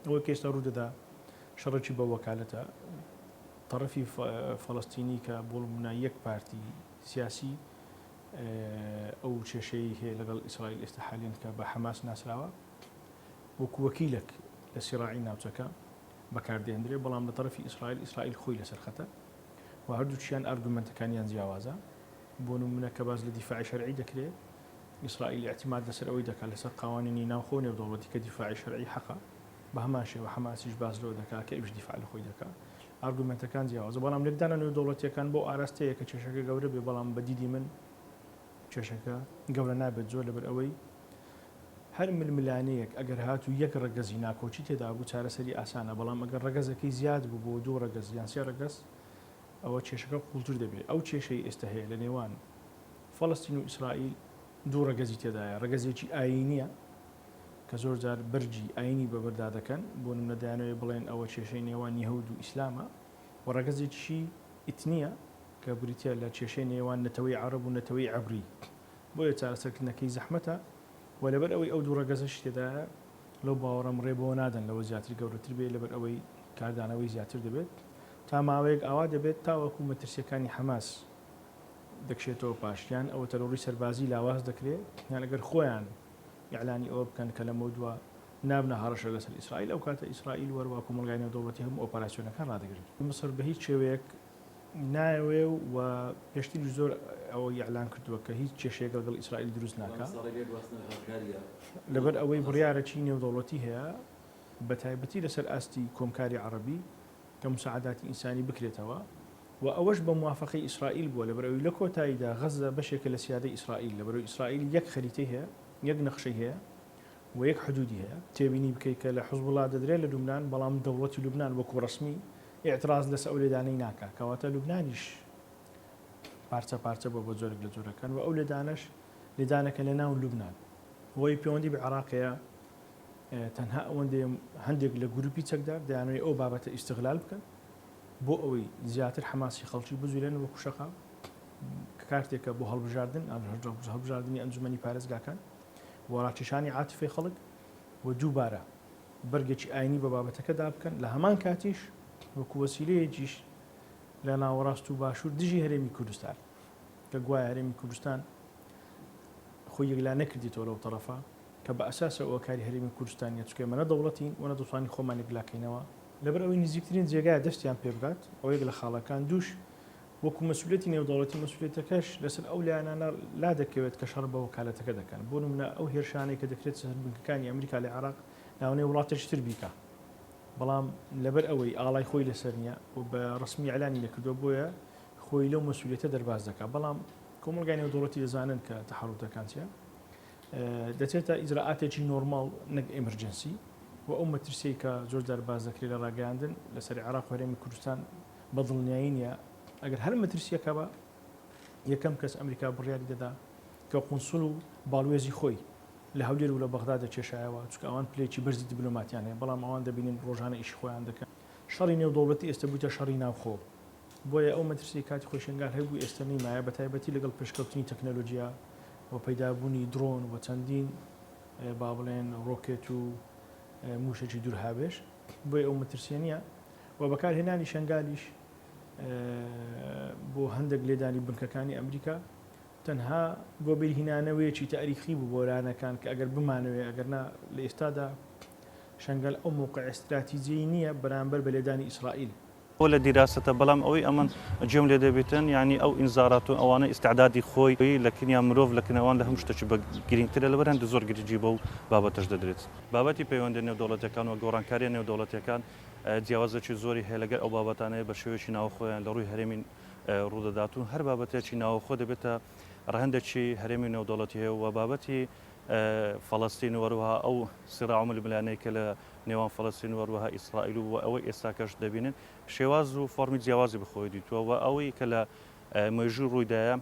ئەوە کێشتا ڕوودەدا شەڕێکی بە وەکالەتە طرفی فەڵەستینی کە بۆ نمونە یەک پارتی سیاسی ئەو کێشەی هەیە لەگەڵ ئیسرائیل ئێستا حاليا کە بە حەماس ناسراوە وەکو وەکیلێک لە سیراعی ناوچەکە بەکاردێنرێ بەڵام لە طرفی ئیسرائیل خۆی لەسەر خەتە و هەردووچیان ئارگومنتەکانیان جیاوازە بۆ نمونە کە باز لە دیفاعی شەرعی دەکرێت ئیسرائیل اعتماد لەسەر ئەوەی دەکات لەسەر قوانینی ناوخۆ نێودەوڵەتی کە دیفاعی شەرعی حەقە بە هەمان شێوە حەماسیش باز لەوە دەکات کە ئەویش دیفاع لە خۆی دەکات ئارگومنتەکان جیاوازە بەڵام لەکدانە نێودەوڵەتیەکان بۆ ئاراستەیە کە کێشەکە گەورە بێ بەڵام بە دیدی من کێشەکە گەورە نابێت زۆر لەبەر ئەوەی هەر ململانەیەک ئەگەر هاتو یەک ڕەگەزی ناکۆچی تێدا بوو چارەسەری ئاسانە بەڵام ئەگەر ڕەگەزەکەی زیاد بوو بۆ دوو ڕەگەز یان سێ ڕەگەز ئەوە کێشەکە قوڵتر دەبێت ئەو کێشەی ئێستا هەیە لە نێوان فەڵەستین و ئیسرائیل دوو ڕەگەزی تێدایە ڕەگەزێکی ئاینیە کە زۆر جار بەرجی ئاینی بەبەردا دەکەن بۆ نمونە دەیانەوێت بڵێن ئەوە کێشەی نێوان یەهود و ئیسلامە و ڕەگەزێکی ئیتنیە کە بریتە لە کێشەی نێوان نەتەوەی عەرەب و نەتەوەی عەبری بۆیە چارەسەرکردنەکەی زەحمەتە و لەبەر ئەوەی ئەو دوو ڕەگەزەش تێدایە لەو باوەڕەم ڕێبەوە نادەن لەوە زیاتر گەورەتر بێت لەبەر ئەوەی کاردانەوەی زیاتر دەبێت تا ماوەیەک ئاوا دەبێت تاوەکو مەترسیەکانی حەماس دەکشێتەوە پاشیان ئەوە تەرۆری سەربازی لاواز دەکرێت یان ئەگەر خۆیان ئیعلانی ئەوە بکەن کە لەمە دووە نابنە هەڕەشە لەسەر ئیسرائیل ئەو کاتە ئیسرائیل وەروا کۆمەلگای نێودەوڵەتی هەموو ئۆپەراسیۆنەکان ڕادەگرێت مەسەر بە هیچ شێوەیەک نایەوێ و پێشتر زۆر ئەوە ئیعلان کردووە کە هیچ کێشەیەک لەگەڵ ئیسرائیل دروست ناکات لەبەر ئەوەی بڕیارەکی نێودەوڵەتی هەیە بە تایبەتی لەسەر ئاستی کۆمکاری عەرەبی کە مساعداتی ئینسانی بکرێتەوە و ئەوەش بە موافقەی ئیسرائیل بووە لەبەر ئەوەی لە کۆتاییدا غەزە بەشێکە لە سیادەی ئیسرائیل لەبەر ئیسرائیل یەک خەریتەی هەیە یەک نەخشەی هەیە و یەک حدودی هەیە تێبینی بکەیت کە لە حزبوڵا دەدرێت لە لوبنان بەڵام دەوڵەتی لوبنان وەکو ڕسمی اعتراض لەسەر ئەو لێدانەی ناکات کەواتە لوبنانیش پارچە پارچە بۆ جۆرێک لە جۆرەکان و ئەو لێدانەش لێدانەکە لە ناو لوبنان وی پەیوەندی بە عێراقەیە تەنها ئەوەندێ هەندێک لە گروپی چەکدار دەیانەوێت ئەو بابەتە ئیستیغلال بکەن بۆ ئەوەی زیاتر حەماسی خەڵکی بزورێن وەکو شەقام کارتێکە بۆ هەڵبژاردن هەڵبژاردننی ئەنجومەنی پارێزگاکان وەڕاکێشانی عاتفەی خەڵک و دووبارە بەرگێکی ئاینی بە بابەتەکەدا بکەن لە هەمان کاتیش وەکو وەسیلەیەکیش لە ناوەڕاست و باشوور دژی هەرێمی کوردستان کە گوایە هەرێمی کوردستان خۆی یەکلا نەکردیتەوە لەو تەرەفە کە بە ئەساسە ئەوە کاری هەرێمی کوردستانیە چکە ئێمە نەدەوڵەتین و نەدەتوانین خۆمان یەکلاکەینەوە لەبەر ئەوەی نزیکترین جێگایە دەستیان پێ بگات ئەو یەک لە خاڵەکان دووش وەکو مەسئولێتی نێودەوڵەتی مەسئولێتەکەش لەسەر ئەو لایەنانە لا دەکەوێت کە شەڕ بە وەکالەتەکە دەکەن بۆ نمونە ئەو هێرشانەی کە دەکرێت سەربنکەکانی ئەمریکا لە عێراق ناونەی وڵاتێشتر بیکە بەڵام لەبەر ئەوەی ئاڵای خۆی لەسەر نییە و بە ڕسمی ئەعلانی نەکردووە بۆیە خۆی لەو مەسئولێتە دەرباز دەکات بەڵام کۆمەلگای نێودەوڵەتی دەزانن کە تەحەڕوتەکان چیە دەچێتە ئیجراعاتێکی نۆرماڵ نەک ئێمەرجەنسی و ئەو مەترسیی کە زۆر دەرباز دەکرێت لە ڕاگەیاندن لەسەر عێراق و هەرێمی کوردستان بەدڵنیایی نییە ئەگەر هەر مەترسیەکە بە یەکەم کەس ئەمریکا بڕیاری دەدا کە قونسوڵ و باڵوێزی خۆی لە هەولێر و لە بەغداد دەکێشایەوە چونکە ئەوان پلەیەکی بەرزی دیبلۆماتیان هەیە بەڵام ئەوان دەبینن ڕۆژانە ئیشی خۆیان دەکەن شەڕی نێودەوڵەتی ئێستا بوویتە شەڕی ناوخۆ بۆیە ئەو مەترسی کاتی خۆشنگار هەبوو ئێستا نیمایە بە تایبەتی لەگەڵ پێشکەوتنی تەکنەلۆژیا و پەیدابوونی درۆن و چەندین با بڵێن ڕۆکێت و موشەی دوورهاوێش بۆیە ئەو مەترسیە نییە و بەکارهێنانی شنگالیش بۆ هەندێک لێدانی بنکەکانی ئەمریکا تەنها بۆ بێرهینانەوەیەکی تاریخی بوو بۆرانەکان کە ئەگەر بمانەوێ ئەگەرنا لە ئێستادا شنگال ئەو موقع استراتیجی نییە بەرامبەر بە لێدانی ئیسرائیل ولا دراسة بلام أوي أمن جملة دبيتن يعني أو إنذارات أو أنا استعدادي خوي لكن يا مروف لكن أوان لهم مشتشبه جرين ترى لبرهن دزور جريجيبو بابا تجددريت بابتي بيوندني ودولة كان وجوران كاريني ودولة كان جوازة زوري هلقر أو بابتانه بشويش ناو خوي لروي هرمين روداتون هر بابتي شي ناو خود بيتا رهند شي هرمين ودولته وبابتي فلسطين وروها أو صراع الملاني كلا نێوان فەڵەستین وەروەها ئیسرائیل و ئەوەی ئێستاکەش دەبینن شێواز و فۆرمی جیاوازی بخۆی دیتووە و ئەوەی کە لە مێژوو ڕوویدایە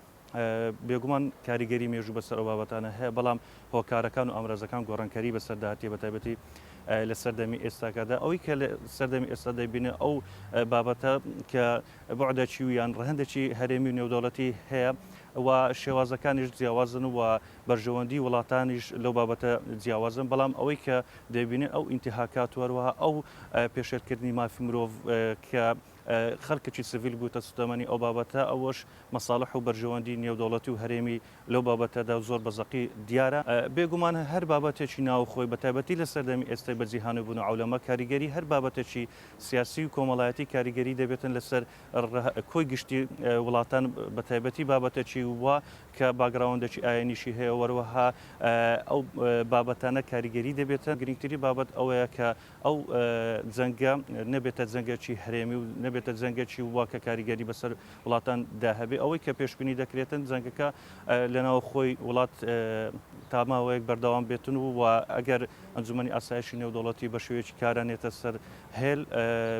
بێگومان کاریگەری مێژوو بەسەر ئەو بابەتانە هەیە بەڵام هۆکارەکان و ئەمرازەکان گۆڕانکاری بەسەرداهاتیە بە تایبەتی لە سەردەمی ئێستاکەدا ئەوەی کە لە سەردەمی ئێستا دەبینە ئەو بابەتە کە بەعدەچی و یان ڕەهەندێکی هەرێمی و نێودەوڵەتی هەیە و شێوازەکانیش جیاوازن و بەرژەوەندی وڵاتانیش لەو بابەتە جیاوازن بەڵام ئەوەی کە دەبینێت ئەو ئینتیهاکات وەروەها ئەو پێشێرکردنی مافی مرۆڤ کە خەڵکێکی سڤیل بووتە سودەمەنی ئەو بابەتە ئەوەش مەساڵح و بەرژەوەندی نێودەوڵەتی و هەرێمی لەو بابەتەدا زۆر بەزەقی دیارە بێگومان هەر بابەتێکی ناوخۆی بە تایبەتی لە سەردەمی ئێستای بەجیهانی بوون و عولەمە کاریگەری هەر بابەتێکی سیاسی و کۆمەڵایەتی کاریگەری دەبێتن لەسەر کۆی گشتی وڵاتان بە تایبەتی بابەتێکی وە کە باگراوندێکی ئاینیشی هەیە وەروەها ئەو بابەتانە کاریگەری دەبێتە گرنگتری بابەت ئەوەیە کە ئەو جەنگە نەبێتە جەنگێکی هەرێمی و نەبێتە جەنگێکی واکە کاریگەری بەسەر وڵاتان داهەبێ ئەوەی کە پێشبینی دەکرێتن جەنگەکە لەناو خۆی وڵات تاماوەیەک بەردەوام بێتن و ئەگەر ئەنجومەنی ئاسایشی نێودەوڵەتی بە شێوەیەکی کارانێتە سەر هێل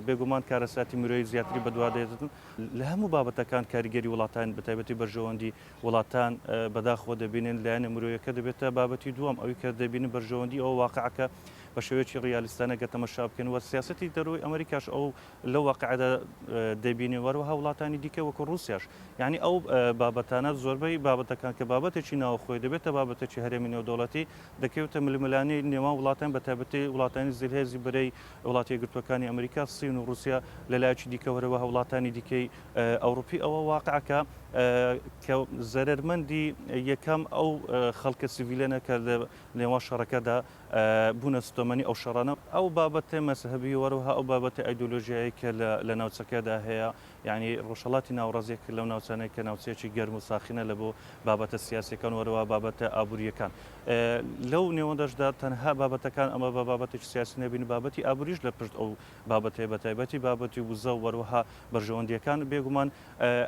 بێگومان کارەساتی مرۆیی زیاتری بەدوادێتن لە هەموو بابەتەکان کاریگەری وڵاتان بە تایبەتی بەرژەوەندی وڵاتان بەداخۆ دەبینن لایەنە مرۆیەکە دەبێتە بابەتی دووەم ئەوەی کە دەبینن بەرژەوەندی ئەو واقعەکە بە شێوەیەکی ڕیالیستانە گە تەمەشا بکەن و سیاسەتی دەروی ئەمریکاش ئەو لەو واقعەدا دەبینێ وەروەها وڵاتانی دیکە وەکو رووسیاش یعنی ئەو بابەتانە زۆربەی بابەتەکان کە بابەتێکی ناوخۆی دەبێتە بابەتێکی هەرێمی نێودەوڵەتی دەکەوتە ململانی نێوان وڵاتان بە تایبەتی وڵاتانی زیرهێزی بەرەی وڵاتی یەکگرتووەکانی ئەمریکا سین و رووسیا لەلایەکی دیکە وەروەها وڵاتانی دیکەی ئەوروپی ئەوە واقعەکە کە زەرمەندی یەکەم ئەو خەڵکە سیڤیلەنە کە لە نێوان شەڕەکەدا بوونە سودەمەنی ئەو شەڕانە ئەو بابەتە مەسەهەبی وەروەها ئەو بابەتە ئایدۆلۆژیایی کە لە ناوچەکەدا هەیە یعنی ڕۆژهەڵاتی ناوڕازێک لەو ناوچانەی کە ناوچەیەکی گەرم و ساخینە لە بۆ بابەتە سیاسیەکان وەروەها بابەتە ئابوووریەکان لەو نێوەندەشدا تەنها بابەتەکان ئەمە بە بابەتێکی سیاسی نەبین بابەتی ئابووریش لە پشت ئەو بابەتەیە بە تایبەتی بابەتی وزە و وەروەها بەرژەوەندیەکان بێگومان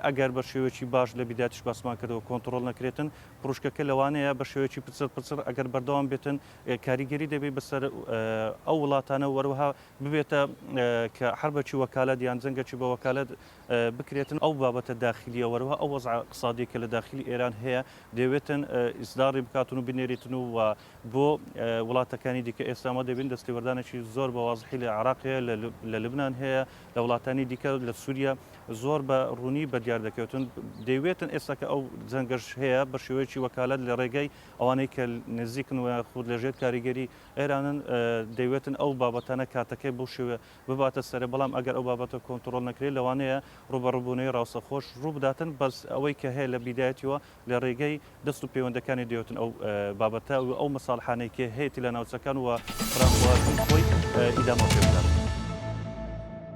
ئەگەر بە شێوەیەکی باش لە بیداتیش باسمان کردەوە کۆنتترۆل نەکرێتن پڕوشکەکە لەوانەیە بە شێوەیەکی پچر ئەگەر بەردەوام بێتن کاریگەری دەبێت بەسەر ئەو وڵاتانە وەروەها ببێتە کە حربەکی وەکالەت یان جەنگێکی بە وەکالەت بکرێتن ئەو بابەتە داخلیە وەروەها ئەو وەزع اقتصادی کە لە داخلی ئێران هەیە دەوێتن ئیسداری بکاتن و بنێریتن و بۆ وڵاتەکانی دیکە ئێستامە دەبین دەستێوەردانێکی زۆر بە وازحی لە عێراق هەیە لە لبنان هەیە لە وڵاتانی دیکە لە سووریا زۆر بە ڕوونی بە دیار دەکەوتن دەیوێتن ئێستا کە ئەو جەنگەش هەیە بە شێوەیەکی وەکالەت لە ڕێگەی ئەوانەی کە نزیکن و خود لەژێر کاریگەری ئێرانن دەیوێتن ئەو بابەتانە کاتەکەی بۆ شێوە بباتە سەرە بەڵام ئەگەر ئەو بابەتە کۆنتترۆل نەکرێت لەوانەیە ڕوبەڕووبوونەوەی ڕاستەخۆش ڕوو بداتن بەس ئەوەی کە هەیە لە بیدایەتیەوە لە ڕێگەی دەست و پەیوەندەکانی دەوێتن ئەو بابەتە و ئەو مەساڵحانەی کە هەیەی لە ناوچەکان و فراخواردنی خۆی ئیدامە پێ بدات.